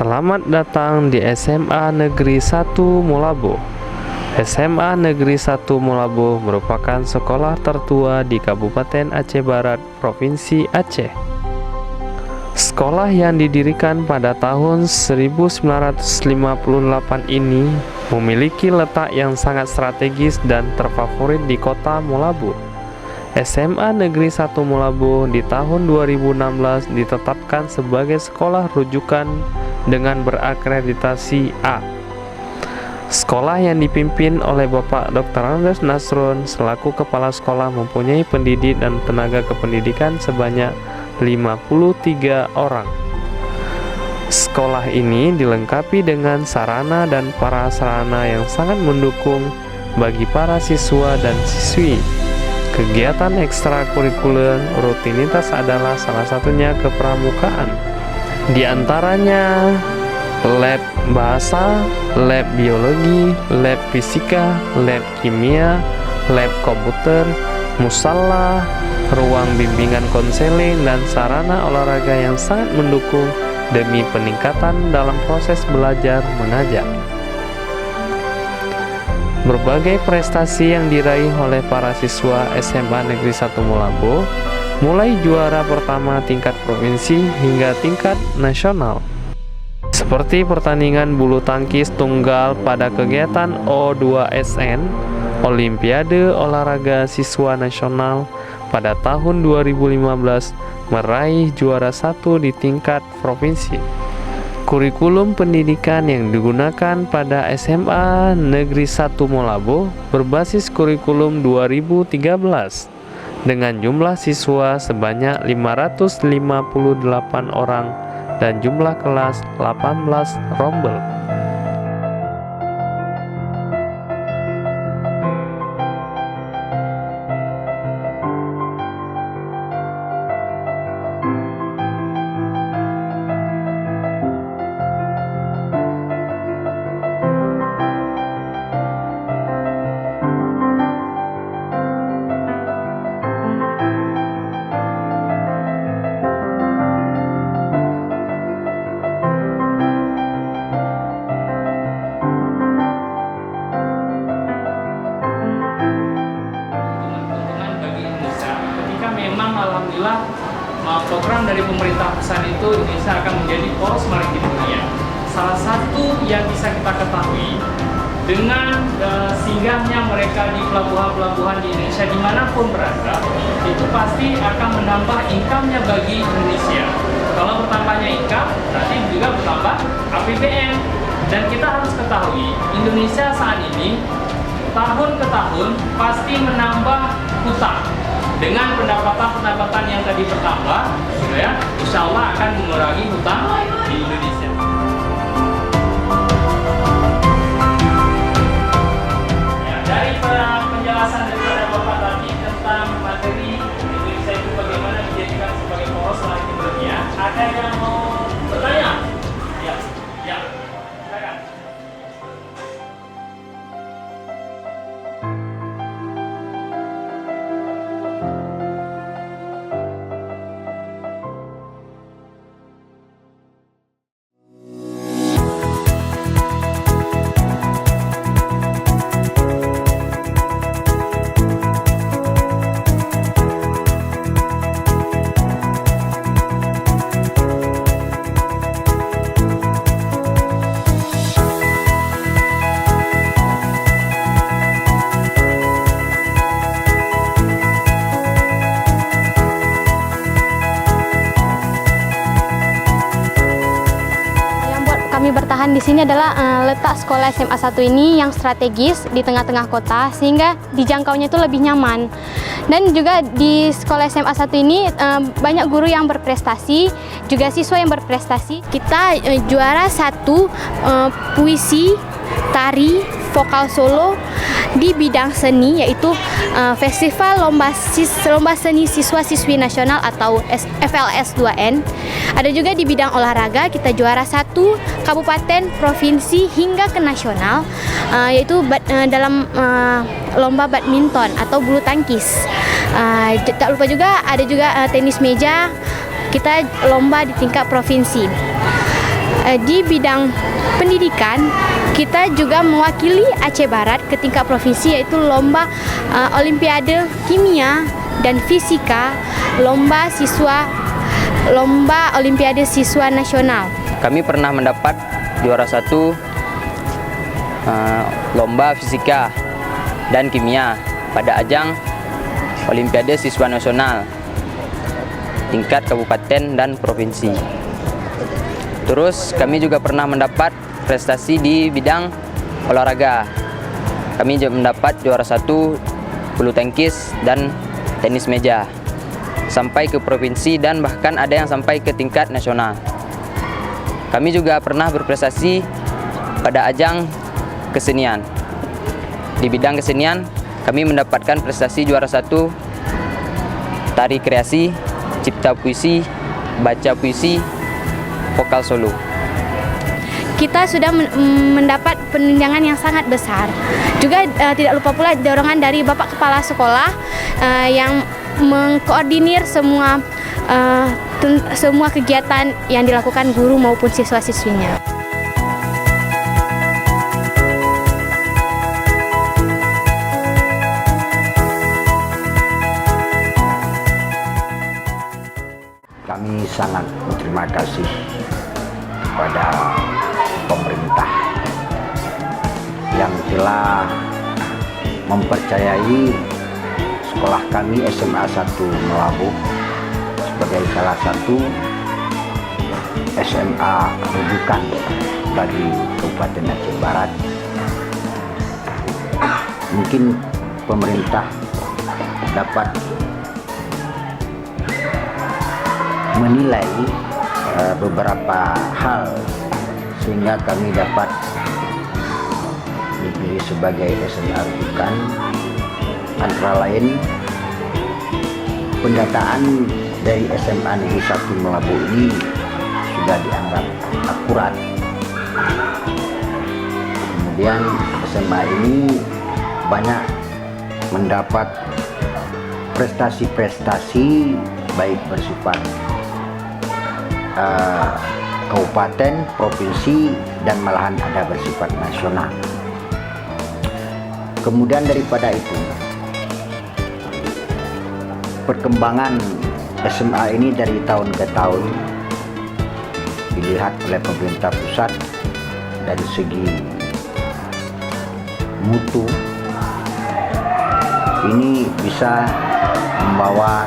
Selamat datang di SMA Negeri 1 Molabo. SMA Negeri 1 Molabo merupakan sekolah tertua di Kabupaten Aceh Barat, Provinsi Aceh. Sekolah yang didirikan pada tahun 1958 ini memiliki letak yang sangat strategis dan terfavorit di kota Molabo. SMA Negeri 1 Molabo di tahun 2016 ditetapkan sebagai sekolah rujukan dengan berakreditasi A. Sekolah yang dipimpin oleh Bapak Dr. Andes Nasrun selaku kepala sekolah mempunyai pendidik dan tenaga kependidikan sebanyak 53 orang. Sekolah ini dilengkapi dengan sarana dan prasarana yang sangat mendukung bagi para siswa dan siswi. Kegiatan ekstrakurikuler rutinitas adalah salah satunya kepramukaan. Di antaranya lab bahasa, lab biologi, lab fisika, lab kimia, lab komputer, musala, ruang bimbingan konseling, dan sarana olahraga yang sangat mendukung demi peningkatan dalam proses belajar mengajar. Berbagai prestasi yang diraih oleh para siswa SMA Negeri 1 Molabo, mulai juara pertama tingkat provinsi hingga tingkat nasional. Seperti pertandingan bulu tangkis tunggal pada kegiatan O2SN, Olimpiade Olahraga Siswa Nasional pada tahun 2015 meraih juara 1 di tingkat provinsi. Kurikulum pendidikan yang digunakan pada SMA Negeri 1 Molabo berbasis kurikulum 2013 dengan jumlah siswa sebanyak 558 orang dan jumlah kelas 18 rombel. Alhamdulillah program dari pemerintah pusat itu Indonesia akan menjadi poros maritim dunia. Salah satu yang bisa kita ketahui dengan singgahnya mereka di pelabuhan-pelabuhan di Indonesia dimanapun berada, itu pasti akan menambah income-nya bagi Indonesia. Kalau bertambahnya income, berarti juga bertambah APBN. Dan kita harus ketahui Indonesia saat ini tahun ke tahun pasti menambah hutang. Dengan pendapatan yang tadi bertambah, ya, insya Allah akan mengurangi hutang di Indonesia. Ya, dari penjelasan daripada Bapak tadi tentang materi Indonesia itu bagaimana dijadikan sebagai poros maritim dunia, ada yang mau bertanya? Ya, silakan. Kami bertahan di sini adalah letak sekolah SMA 1 ini yang strategis di tengah-tengah kota sehingga dijangkaunya itu lebih nyaman. Dan juga di sekolah SMA 1 ini banyak guru yang berprestasi, juga siswa yang berprestasi. Kita juara 1 puisi, tari, vokal solo di bidang seni, yaitu Festival Lomba Seni Siswa-Siswi Nasional atau FLS 2N. Ada juga di bidang olahraga, kita juara 1 kabupaten, provinsi hingga ke nasional, yaitu dalam lomba badminton atau bulu tangkis. Tak lupa juga ada juga tenis meja, kita lomba di tingkat provinsi. Di bidang pendidikan, kita juga mewakili Aceh Barat ke tingkat provinsi, yaitu lomba Olimpiade Kimia dan Fisika, lomba Olimpiade Siswa Nasional. Kami pernah mendapat juara 1 lomba fisika dan kimia pada ajang Olimpiade Siswa Nasional tingkat kabupaten dan provinsi. Terus kami juga pernah mendapat prestasi di bidang olahraga. Kami juga mendapat juara 1 bulu tangkis dan tenis meja, sampai ke provinsi dan bahkan ada yang sampai ke tingkat nasional. Kami juga pernah berprestasi pada ajang kesenian. Di bidang kesenian, kami mendapatkan prestasi juara 1 tari kreasi, cipta puisi, baca puisi, vokal solo. Kita sudah mendapat penunjangan yang sangat besar. Juga tidak lupa pula dorongan dari Bapak Kepala Sekolah yang mengkoordinir semua kegiatan yang dilakukan guru maupun siswa-siswinya. Kami sangat berterima kasih kepada pemerintah yang telah mempercayai sekolah kami SMA 1 Melabuh sebagai salah satu SMA rujukan bagi Kabupaten Aceh Barat. Mungkin pemerintah dapat menilai beberapa hal sehingga kami dapat dipilih sebagai SMA rujukan, antara lain pendataan dari SMA Negeri 1 Melabuh ini sudah dianggap akurat. Kemudian SMA ini banyak mendapat prestasi-prestasi baik bersifat kabupaten, provinsi, dan malahan ada bersifat nasional. Kemudian daripada itu, perkembangan SMA ini dari tahun ke tahun dilihat oleh pemerintah pusat dari segi mutu ini bisa membawa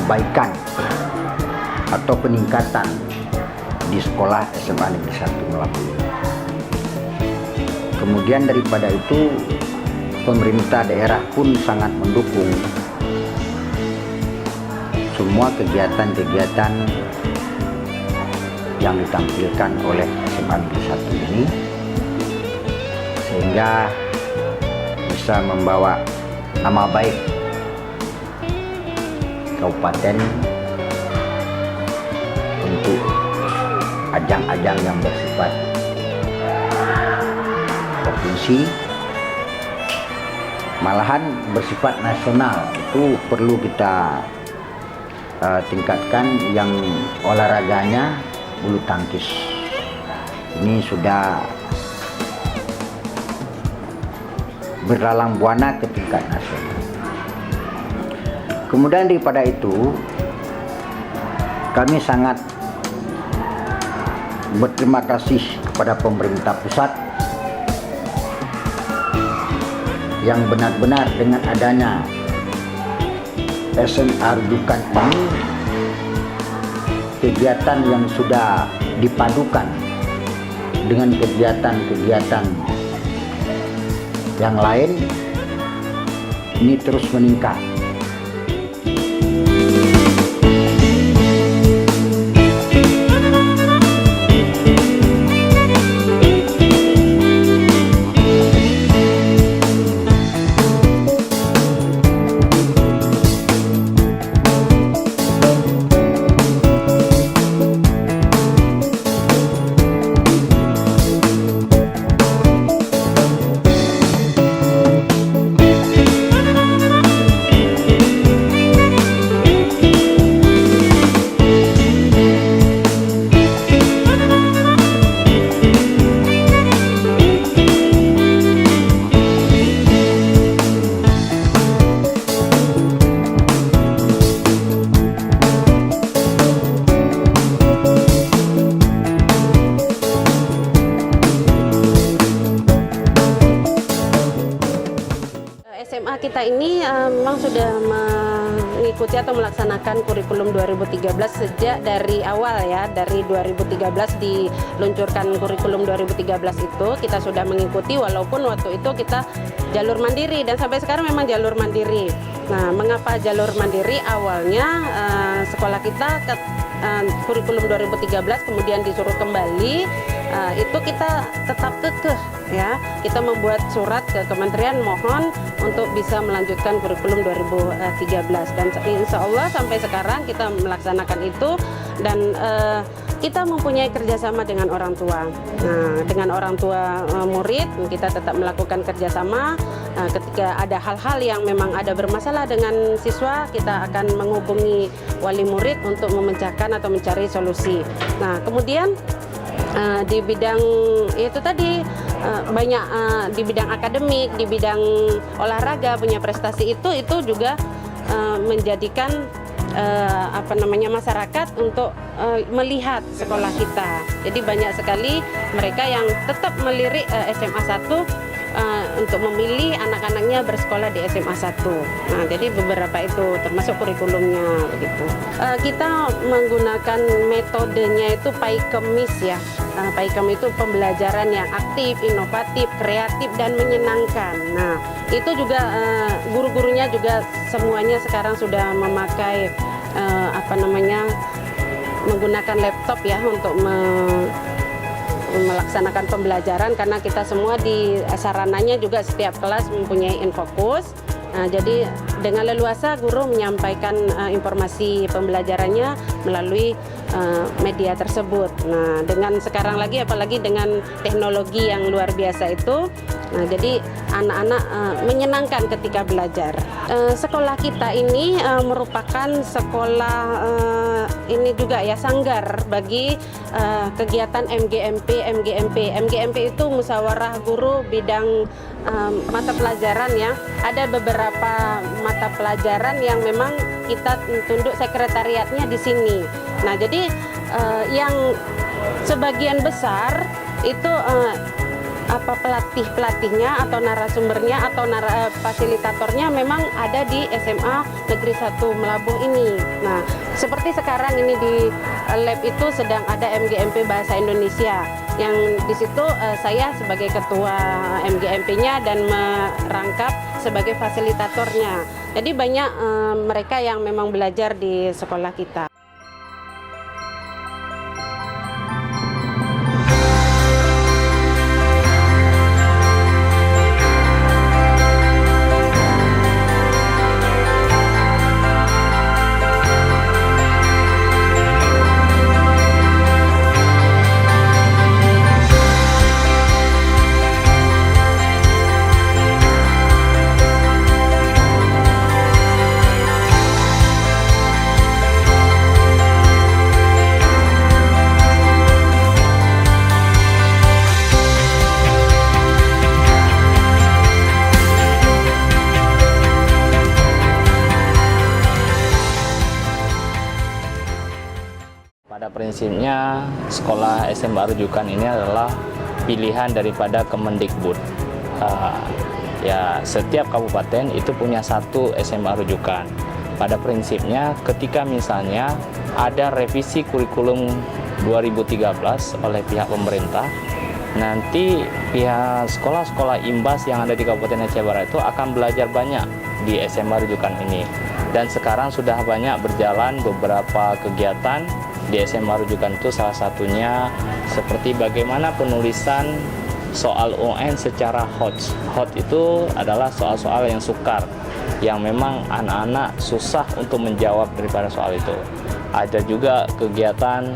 kebaikan atau peningkatan di sekolah SMA Negeri 1 Melabuh. Kemudian daripada itu, pemerintah daerah pun sangat mendukung semua kegiatan-kegiatan yang ditampilkan oleh SMA Negeri 1 ini, sehingga bisa membawa nama baik kabupaten untuk ajang-ajang yang bersifat provinsi, malahan bersifat nasional. Itu perlu kita tingkatkan. Yang olahraganya bulu tangkis ini sudah berlalang buana ke tingkat nasional. Kemudian daripada itu, kami sangat berterima kasih kepada pemerintah pusat yang benar-benar dengan adanya SMA rujukan ini, kegiatan yang sudah dipadukan dengan kegiatan-kegiatan yang lain ini terus meningkat. SMA kita ini memang sudah mengikuti atau melaksanakan kurikulum 2013 sejak dari awal ya, dari 2013 diluncurkan kurikulum 2013 itu kita sudah mengikuti, walaupun waktu itu kita jalur mandiri dan sampai sekarang memang jalur mandiri. Nah, mengapa jalur mandiri? Awalnya sekolah kita kurikulum 2013 kemudian disuruh kembali, itu kita tetap kekeh ya, kita membuat surat ke kementerian mohon untuk bisa melanjutkan kurikulum 2013 dan insya Allah sampai sekarang kita melaksanakan itu dan kita mempunyai kerjasama dengan orang tua. Nah, dengan orang tua murid kita tetap melakukan kerjasama. Ketika ada hal-hal yang memang ada bermasalah dengan siswa, kita akan menghubungi wali murid untuk memecahkan atau mencari solusi. Nah, kemudian di bidang itu tadi banyak di bidang akademik, di bidang olahraga punya prestasi itu juga menjadikan masyarakat untuk melihat sekolah kita. Jadi banyak sekali mereka yang tetap melirik SMA 1 untuk memilih anak-anaknya bersekolah di SMA 1. Nah, jadi beberapa itu termasuk kurikulumnya begitu. Kita menggunakan metodenya itu paikemis ya. Paikem itu pembelajaran yang aktif, inovatif, kreatif dan menyenangkan. Nah, itu juga guru-gurunya juga semuanya sekarang sudah memakai menggunakan laptop ya untuk melaksanakan pembelajaran, karena kita semua di sarananya juga setiap kelas mempunyai Infocus. Nah, jadi dengan leluasa guru menyampaikan informasi pembelajarannya melalui media tersebut. Nah, dengan sekarang lagi apalagi dengan teknologi yang luar biasa itu, nah jadi anak-anak menyenangkan ketika belajar. Sekolah kita ini merupakan sekolah ini juga ya sanggar bagi kegiatan MGMP. MGMP itu musyawarah guru bidang mata pelajaran ya. Ada beberapa mata pelajaran yang memang kita tunduk sekretariatnya di sini. Nah, jadi yang sebagian besar itu pelatih-pelatihnya atau narasumbernya atau fasilitatornya memang ada di SMA Negeri 1 Melabuh ini. Nah, seperti sekarang ini di lab itu sedang ada MGMP Bahasa Indonesia yang di situ saya sebagai ketua MGMP-nya dan merangkap sebagai fasilitatornya. Jadi banyak mereka yang memang belajar di sekolah kita. Pada prinsipnya, sekolah SMA rujukan ini adalah pilihan daripada Kemendikbud. Ya, setiap kabupaten itu punya satu SMA rujukan. Pada prinsipnya, ketika misalnya ada revisi kurikulum 2013 oleh pihak pemerintah, nanti pihak sekolah-sekolah imbas yang ada di Kabupaten Aceh Barat itu akan belajar banyak di SMA rujukan ini. Dan sekarang sudah banyak berjalan beberapa kegiatan di SMA rujukan itu, salah satunya seperti bagaimana penulisan soal UN secara hot. Hot itu adalah soal-soal yang sukar, yang memang anak-anak susah untuk menjawab daripada soal itu. Ada juga kegiatan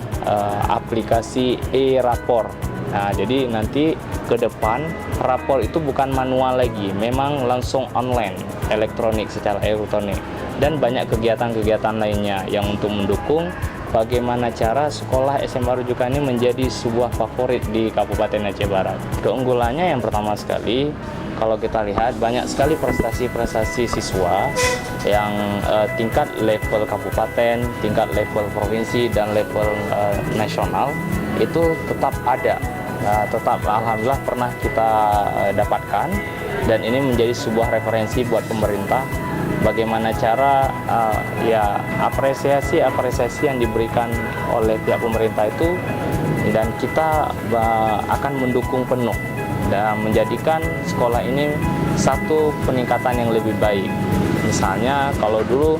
aplikasi e-rapor. Nah, jadi nanti ke depan rapor itu bukan manual lagi, memang langsung online, elektronik, secara elektronik. Dan banyak kegiatan-kegiatan lainnya yang untuk mendukung bagaimana cara sekolah SMA rujukan ini menjadi sebuah favorit di Kabupaten Aceh Barat. Keunggulannya yang pertama sekali, kalau kita lihat banyak sekali prestasi-prestasi siswa yang tingkat level kabupaten, tingkat level provinsi, dan level nasional itu tetap ada. Tetap alhamdulillah pernah kita dapatkan dan ini menjadi sebuah referensi buat pemerintah bagaimana cara ya apresiasi yang diberikan oleh pihak pemerintah itu, dan kita akan mendukung penuh dan menjadikan sekolah ini satu peningkatan yang lebih baik. Misalnya kalau dulu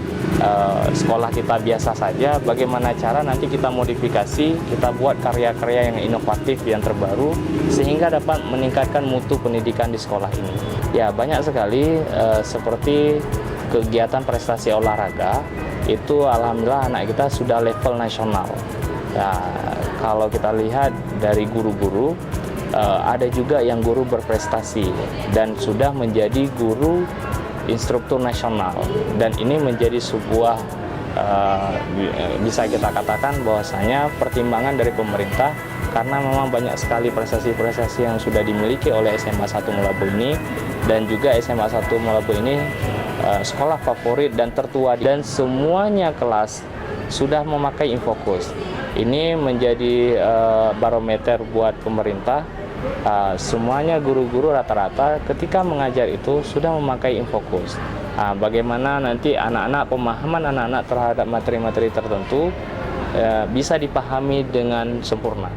sekolah kita biasa saja, bagaimana cara nanti kita modifikasi, kita buat karya-karya yang inovatif, yang terbaru, sehingga dapat meningkatkan mutu pendidikan di sekolah ini. Ya, banyak sekali seperti kegiatan prestasi olahraga, itu alhamdulillah anak kita sudah level nasional. Ya, kalau kita lihat dari guru-guru, ada juga yang guru berprestasi dan sudah menjadi guru instruktur nasional, dan ini menjadi sebuah bisa kita katakan bahwasanya pertimbangan dari pemerintah, karena memang banyak sekali prestasi-prestasi yang sudah dimiliki oleh SMA 1 Melabu ini, dan juga SMA 1 Melabu ini sekolah favorit dan tertua, dan semuanya kelas sudah memakai Infocus. Ini menjadi barometer buat pemerintah. Semuanya guru-guru rata-rata ketika mengajar itu sudah memakai Infocus. Bagaimana nanti pemahaman anak-anak terhadap materi-materi tertentu bisa dipahami dengan sempurna.